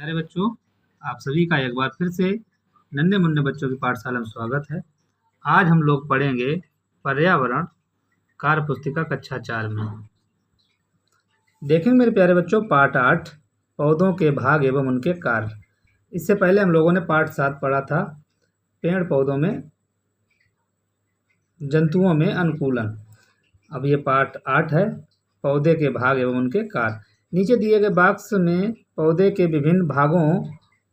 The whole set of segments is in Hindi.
प्यारे बच्चों, आप सभी का एक बार फिर से नन्हे मुन्ने बच्चों की पाठशाला में स्वागत है। आज हम लोग पढ़ेंगे पर्यावरण कार्य पुस्तिका कक्षा 4 में। देखेंगे मेरे प्यारे बच्चों पाठ 8 पौधों के भाग एवं उनके कार्य। इससे पहले हम लोगों ने पाठ 7 पढ़ा था पेड़ पौधों में जंतुओं में अनुकूलन। अब ये पाठ 8 है पौधे के भाग एवं उनके कार्य। नीचे दिए गए बॉक्स में पौधे के विभिन्न भागों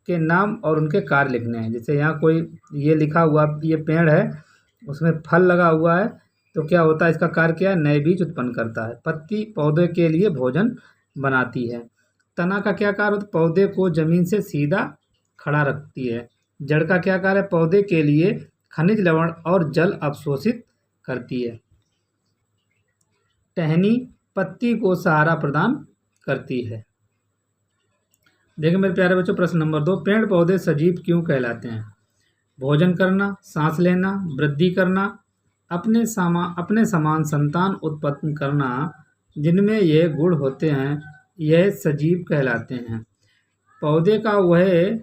के नाम और उनके कार्य लिखने हैं। जैसे यहाँ कोई ये लिखा हुआ ये पेड़ है, उसमें फल लगा हुआ है, तो क्या होता है, इसका कार्य क्या है, नए बीज उत्पन्न करता है। पत्ती पौधे के लिए भोजन बनाती है। तना का क्या कार्य होता है, पौधे को जमीन से सीधा खड़ा रखती है। जड़ का क्या कार्य है, पौधे के लिए खनिज लवण और जल अवशोषित करती है। टहनी पत्ती को सहारा प्रदान करती है। देखिए मेरे प्यारे बच्चों प्रश्न नंबर 2, पेड़ पौधे सजीव क्यों कहलाते हैं? भोजन करना, सांस लेना, वृद्धि करना, अपने समान संतान उत्पन्न करना, जिनमें ये गुण होते हैं यह सजीव कहलाते हैं। पौधे का वह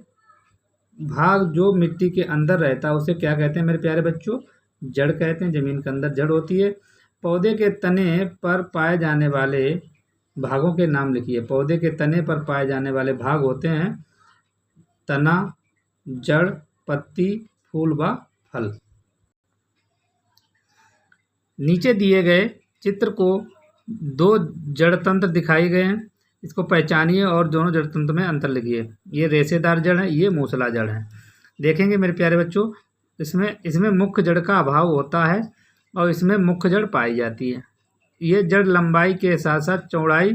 भाग जो मिट्टी के अंदर रहता है उसे क्या कहते हैं मेरे प्यारे बच्चों? जड़ कहते हैं। जमीन के अंदर जड़ होती है। पौधे के तने पर पाए जाने वाले भागों के नाम लिखिए। पौधे के तने पर पाए जाने वाले भाग होते हैं तना, जड़, पत्ती, फूल व फल। नीचे दिए गए चित्र को 2 जड़ तंत्र दिखाए गए हैं, इसको पहचानिए और दोनों जड़ तंत्र में अंतर लिखिए। ये रेशेदार जड़ है, ये मूसला जड़ है। देखेंगे मेरे प्यारे बच्चों, इसमें मुख्य जड़ का अभाव होता है और इसमें मुख्य जड़ पाई जाती है। ये जड़ लंबाई के साथ साथ चौड़ाई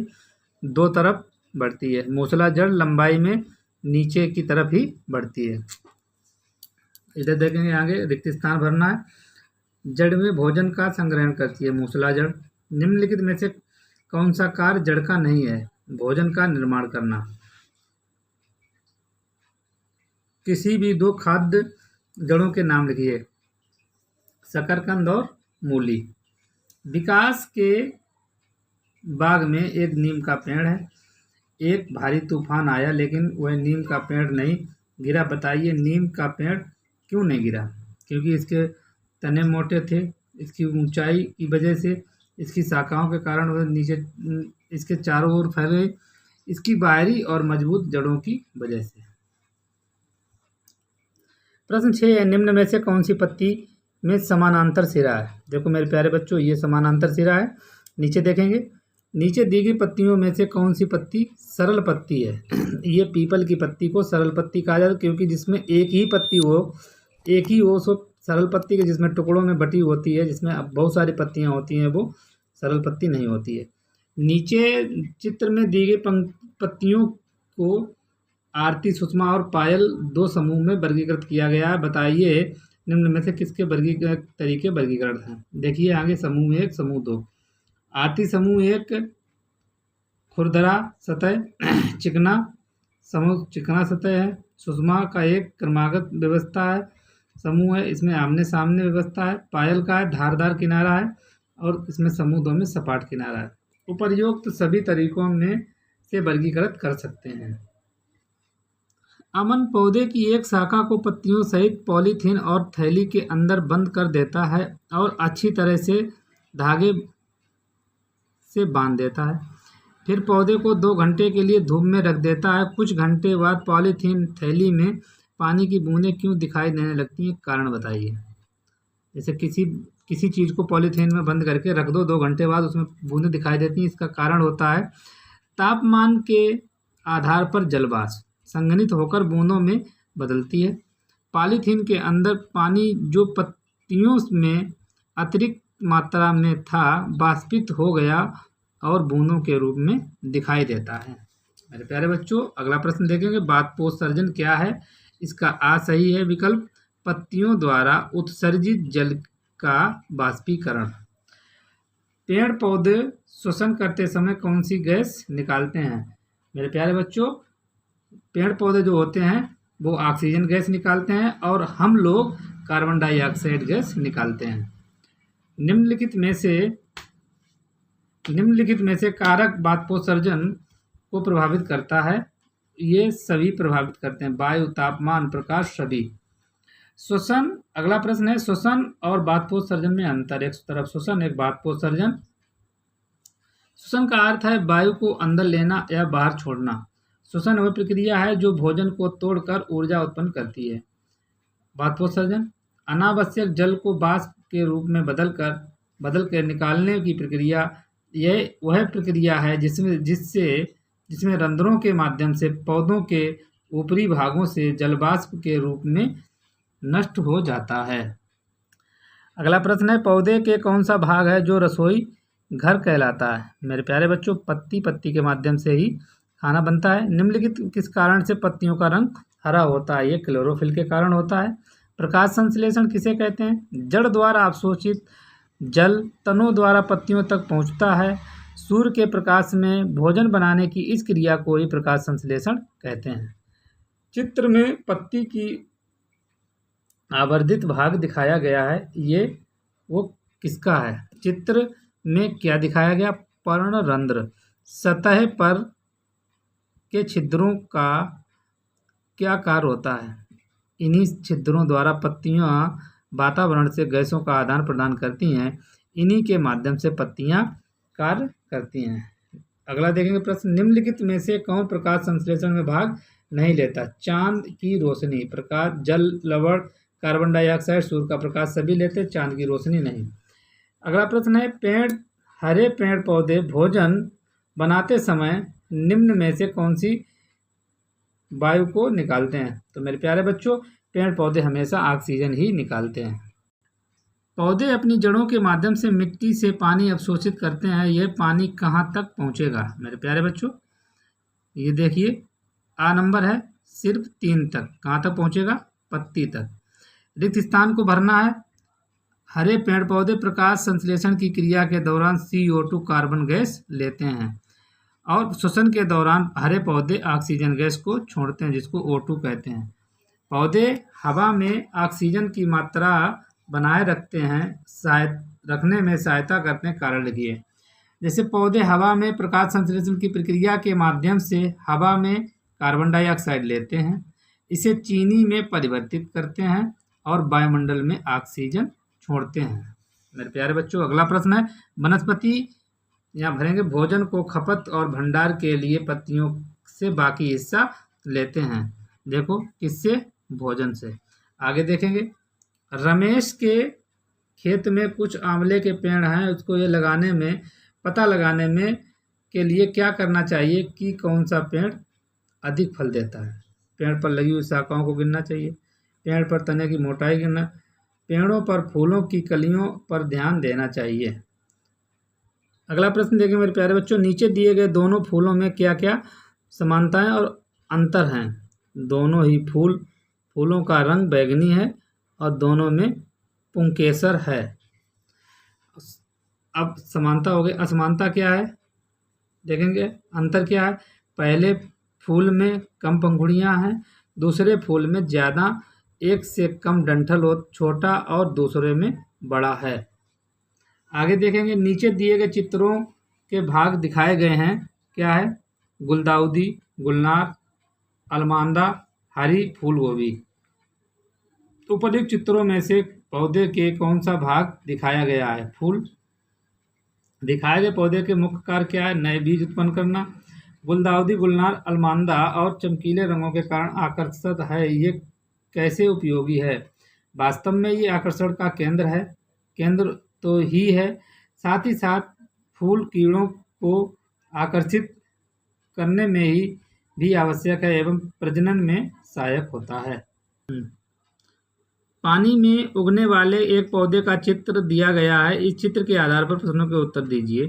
2 तरफ बढ़ती है। मूसला जड़ लंबाई में नीचे की तरफ ही बढ़ती है। इधर देखेंगे आगे रिक्त स्थान भरना है। जड़ में भोजन का संग्रहण करती है मूसला जड़। निम्नलिखित में से कौन सा कार्य जड़ का नहीं है? भोजन का निर्माण करना। किसी भी 2 खाद्य जड़ों के नाम लिखिए, शकरकंद और मूली। विकास के बाग में एक नीम का पेड़ है। एक भारी तूफान आया लेकिन वह नीम का पेड़ नहीं गिरा। बताइए नीम का पेड़ क्यों नहीं गिरा? क्योंकि इसके तने मोटे थे, इसकी ऊंचाई की वजह से, इसकी शाखाओं के कारण वह नीचे इसके चारों ओर फैल गई, इसकी बाहरी और मजबूत जड़ों की वजह से। प्रश्न 6 है, निम्न में से कौन सी पत्ती में समानांतर सिरा है? देखो मेरे प्यारे बच्चों ये समानांतर सिरा है। नीचे देखेंगे, नीचे दी गई पत्तियों में से कौन सी पत्ती सरल पत्ती है? ये पीपल की पत्ती को सरल पत्ती कहा जाता है, क्योंकि जिसमें एक ही पत्ती हो, एक ही हो सो सरल पत्ती के, जिसमें टुकड़ों में बटी होती है, जिसमें अब बहुत सारी पत्तियां होती हैं, वो सरल पत्ती नहीं होती है। नीचे चित्र में दी गई पत्तियों को आरती, सुषमा और पायल 2 समूह में वर्गीकृत किया गया है। बताइए निम्न में से किसके वर्गीकरण हैं? देखिए आगे समूह 1, समूह 2। आरती समूह 1 खुरदरा सतह चिकना सतह है। सुषमा का एक क्रमागत व्यवस्था है समूह है, इसमें आमने सामने व्यवस्था है। पायल का है धारदार किनारा है और इसमें समूह 2 में सपाट किनारा है। उपर्युक्त सभी तरीकों में से वर्गीकृत कर सकते हैं। अमन पौधे की एक शाखा को पत्तियों सहित पॉलीथीन और थैली के अंदर बंद कर देता है और अच्छी तरह से धागे से बांध देता है। फिर पौधे को 2 घंटे के लिए धूप में रख देता है। कुछ घंटे बाद पॉलीथीन थैली में पानी की बूंदें क्यों दिखाई देने लगती हैं? कारण बताइए। जैसे किसी चीज़ को पॉलीथीन में बंद करके रख दो, 2 घंटे बाद उसमें बूंदें दिखाई देती हैं। इसका कारण होता है तापमान के आधार पर जलवाष्प संघनित होकर बूंदों में बदलती है। पॉलीथीन के अंदर पानी जो पत्तियों में अतिरिक्त मात्रा में था वाष्पित हो गया और बूंदों के रूप में दिखाई देता है। मेरे प्यारे बच्चों अगला प्रश्न देखेंगे, बाष्पोत्सर्जन क्या है? इसका आ सही है विकल्प, पत्तियों द्वारा उत्सर्जित जल का वाष्पीकरण। पेड़ पौधे श्वसन करते समय कौन सी गैस निकालते हैं? मेरे प्यारे बच्चों पेड़ पौधे जो होते हैं वो ऑक्सीजन गैस निकालते हैं और हम लोग कार्बन डाइऑक्साइड गैस निकालते हैं। निम्नलिखित में से कारक बाष्पोत्सर्जन को प्रभावित करता है। ये सभी प्रभावित करते हैं, वायु, तापमान, प्रकाश सभी। श्वसन, अगला प्रश्न है श्वसन और बाष्पोत्सर्जन में अंतर। एक तरफ श्वसन, एक बाष्पोत्सर्जन। श्वसन का अर्थ है वायु को अंदर लेना या बाहर छोड़ना। श्वसन वह प्रक्रिया है जो भोजन को तोड़कर ऊर्जा उत्पन्न करती है। बाष्पोत्सर्जन, अनावश्यक जल को वाष्प के रूप में बदल कर निकालने की प्रक्रिया। यह वह प्रक्रिया है जिसमें रंध्रों के माध्यम से पौधों के ऊपरी भागों से जलवाष्प के रूप में नष्ट हो जाता है। अगला प्रश्न है पौधे के कौन सा भाग है जो रसोई घर कहलाता है। मेरे प्यारे बच्चों, पत्ती के माध्यम से ही खाना बनता है। निम्नलिखित किस कारण से पत्तियों का रंग हरा होता है। ये क्लोरोफिल के कारण होता है। प्रकाश संश्लेषण किसे कहते हैं। जड़ द्वारा अवशोषित जल तनों द्वारा पत्तियों तक पहुंचता है। सूर्य के प्रकाश में भोजन बनाने की इस क्रिया को ही प्रकाश संश्लेषण कहते हैं। चित्र में पत्ती की आवर्धित भाग दिखाया गया है, ये वो किसका है। चित्र में क्या दिखाया गया, पर्णरंध्र। सतह पर के छिद्रों का क्या कार्य होता है। इन्हीं छिद्रों द्वारा पत्तियां वातावरण से गैसों का आदान प्रदान करती हैं, इन्हीं के माध्यम से पत्तियां कार्य करती हैं। अगला देखेंगे प्रश्न, निम्नलिखित में से कौन प्रकाश संश्लेषण में भाग नहीं लेता। चांद की रोशनी, प्रकाश, जल, लवण, कार्बन डाइऑक्साइड, सूर्य का प्रकाश सभी लेते, चांद की रोशनी नहीं। अगला प्रश्न है हरे पेड़ पौधे भोजन बनाते समय निम्न में से कौन सी वायु को निकालते हैं। तो मेरे प्यारे बच्चों, पेड़ पौधे हमेशा ऑक्सीजन ही निकालते हैं। पौधे अपनी जड़ों के माध्यम से मिट्टी से पानी अवशोषित करते हैं। यह पानी कहाँ तक पहुँचेगा। मेरे प्यारे बच्चों, ये देखिए आ नंबर है सिर्फ 3 तक। कहाँ तक पहुँचेगा, पत्ती तक। रिक्त स्थान को भरना है। हरे पेड़ पौधे प्रकाश संश्लेषण की क्रिया के दौरान CO2 कार्बन गैस लेते हैं और श्वसन के दौरान हरे पौधे ऑक्सीजन गैस को छोड़ते हैं, जिसको O2 कहते हैं। पौधे हवा में ऑक्सीजन की मात्रा बनाए रखने में सहायता करते हैं। कारण लिखिए। जैसे पौधे हवा में प्रकाश संश्लेषण की प्रक्रिया के माध्यम से हवा में कार्बन डाइऑक्साइड लेते हैं, इसे चीनी में परिवर्तित करते हैं और वायुमंडल में ऑक्सीजन छोड़ते हैं। मेरे प्यारे बच्चों, अगला प्रश्न है वनस्पति यहाँ भरेंगे भोजन को खपत और भंडार के लिए पत्तियों से बाकी हिस्सा लेते हैं। देखो किससे, भोजन से। आगे देखेंगे, रमेश के खेत में कुछ आंवले के पेड़ हैं, उसको ये पता लगाने में के लिए क्या करना चाहिए कि कौन सा पेड़ अधिक फल देता है। पेड़ पर लगी हुई शाखाओं को गिनना चाहिए, पेड़ पर तने की मोटाई गिनना, पेड़ों पर फूलों की कलियों पर ध्यान देना चाहिए। अगला प्रश्न देखिए मेरे प्यारे बच्चों, नीचे दिए गए दोनों फूलों में क्या क्या समानताएं और अंतर हैं। दोनों ही फूलों का रंग बैंगनी है और दोनों में पुंकेसर है। अब समानता हो गई, असमानता क्या है देखेंगे। अंतर क्या है, पहले फूल में कम पंखुड़ियां हैं, दूसरे फूल में ज़्यादा, एक से कम डंठल छोटा और दूसरे में बड़ा है। आगे देखेंगे, नीचे दिए गए चित्रों के भाग दिखाए गए हैं, क्या है, गुलदाउदी, गुलनार, अलमांदा, हरी फूल गोभी। उपरोक्त चित्रों में से पौधे के कौन सा भाग दिखाया गया है। फूल। दिखाए गए पौधे के मुख्य कार्य क्या है, नए बीज उत्पन्न करना। गुलदाउदी, गुलनार, अलमांदा और चमकीले रंगों के कारण आकर्षक है, ये कैसे उपयोगी है। वास्तव में ये आकर्षण का केंद्र तो ही है, साथ ही साथ फूल कीड़ों को आकर्षित करने में भी आवश्यक है एवं प्रजनन में सहायक होता है। पानी में उगने वाले एक पौधे का चित्र दिया गया है, इस चित्र के आधार पर प्रश्नों के उत्तर दीजिए।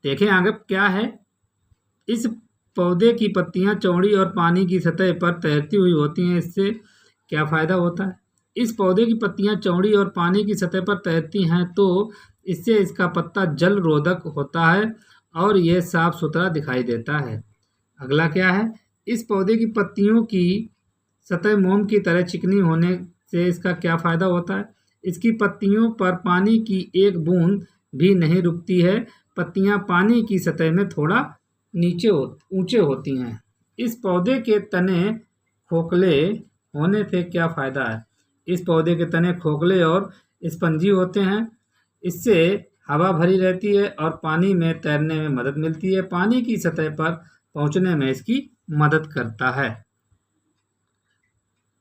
देखें आगे क्या है, इस पौधे की पत्तियां चौड़ी और पानी की सतह पर तैरती हुई होती हैं, इससे क्या फायदा होता है। इस पौधे की पत्तियां चौड़ी और पानी की सतह पर तैरती हैं तो इससे इसका पत्ता जल रोधक होता है और यह साफ सुथरा दिखाई देता है। अगला क्या है, इस पौधे की पत्तियों की सतह मोम की तरह चिकनी होने से इसका क्या फायदा होता है। इसकी पत्तियों पर पानी की एक बूंद भी नहीं रुकती है, पत्तियां पानी की सतह में थोड़ा ऊंचे होती हैं, इस पौधे के तने खोखले होने से क्या फ़ायदा है? इस पौधे के तने खोखले और स्पंजी होते हैं। इससे हवा भरी रहती है और पानी में तैरने में मदद मिलती है। पानी की सतह पर पहुंचने में इसकी मदद करता है।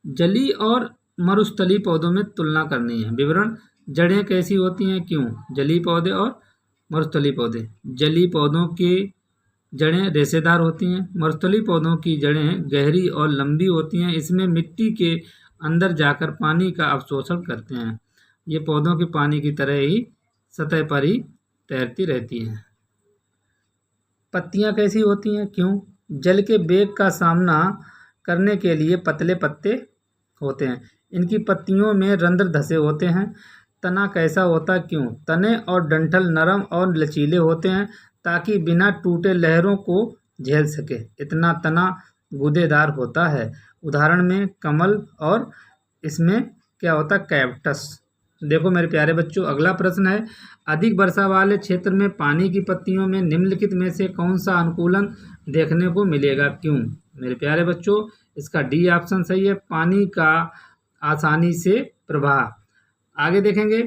जलीय और मरुस्थलीय पौधों में तुलना करनी है। विवरण: जड़ें कैसी होती हैं, क्यों? जलीय पौधे और मरुस्थलीय पौधे। जलीय पौधों की जड़ें रेशेदार होती हैं। मरुस्थलीय पौधों की जड़ें गहरी और लंबी होती हैं। इसमें मिट्टी के अंदर जाकर पानी का अवशोषण करते हैं। ये पौधों के पानी की तरह ही सतह पर ही तैरती रहती हैं। पत्तियां कैसी होती हैं, क्यों? जल के वेग का सामना करने के लिए पतले पत्ते होते हैं। इनकी पत्तियों में रंध्र धंसे होते हैं। तना कैसा होता है, क्यों? तने और डंठल नरम और लचीले होते हैं ताकि बिना टूटे लहरों को झेल सके। इतना तना गूदेदार होता है। उदाहरण में कमल और इसमें क्या होता है, कैक्टस। देखो मेरे प्यारे बच्चों, अगला प्रश्न है, अधिक वर्षा वाले क्षेत्र में पानी की पत्तियों में निम्नलिखित में से कौन सा अनुकूलन देखने को मिलेगा, क्यों? मेरे प्यारे बच्चों, इसका डी ऑप्शन सही है, पानी का आसानी से प्रवाह। आगे देखेंगे,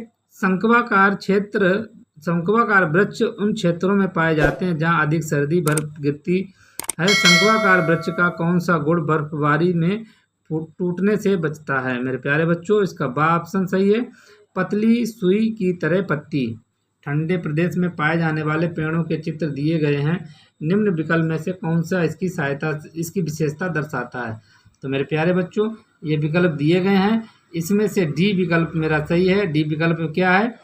शंक्वाकार वृक्ष उन क्षेत्रों में पाए जाते हैं जहां अधिक सर्दी बर्फ गिरती है। शंक्वाकार वृक्ष का कौन सा गुण बर्फबारी में टूटने से बचता है? मेरे प्यारे बच्चों, इसका बा ऑप्शन सही है, पतली सुई की तरह पत्ती। ठंडे प्रदेश में पाए जाने वाले पेड़ों के चित्र दिए गए हैं। निम्न विकल्प में से कौन सा इसकी विशेषता दर्शाता है? तो मेरे प्यारे बच्चों, ये विकल्प दिए गए हैं, इसमें से डी विकल्प मेरा सही है। डी विकल्प में क्या है,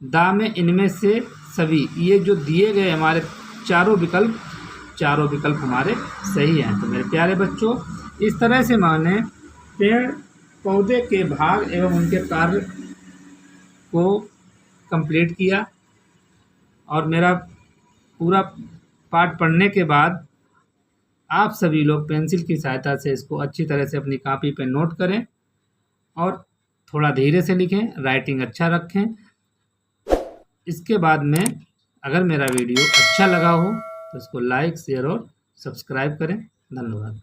दा में इनमें से सभी। ये जो दिए गए हमारे चारों विकल्प हमारे सही हैं। तो मेरे प्यारे बच्चों, इस तरह से मैंने पेड़ पौधे के भाग एवं उनके कार्य को कंप्लीट किया और मेरा पूरा पाठ पढ़ने के बाद आप सभी लोग पेंसिल की सहायता से इसको अच्छी तरह से अपनी कॉपी पे नोट करें और थोड़ा धीरे से लिखें, राइटिंग अच्छा रखें। इसके बाद में अगर मेरा वीडियो अच्छा लगा हो तो इसको लाइक, शेयर और सब्सक्राइब करें। धन्यवाद।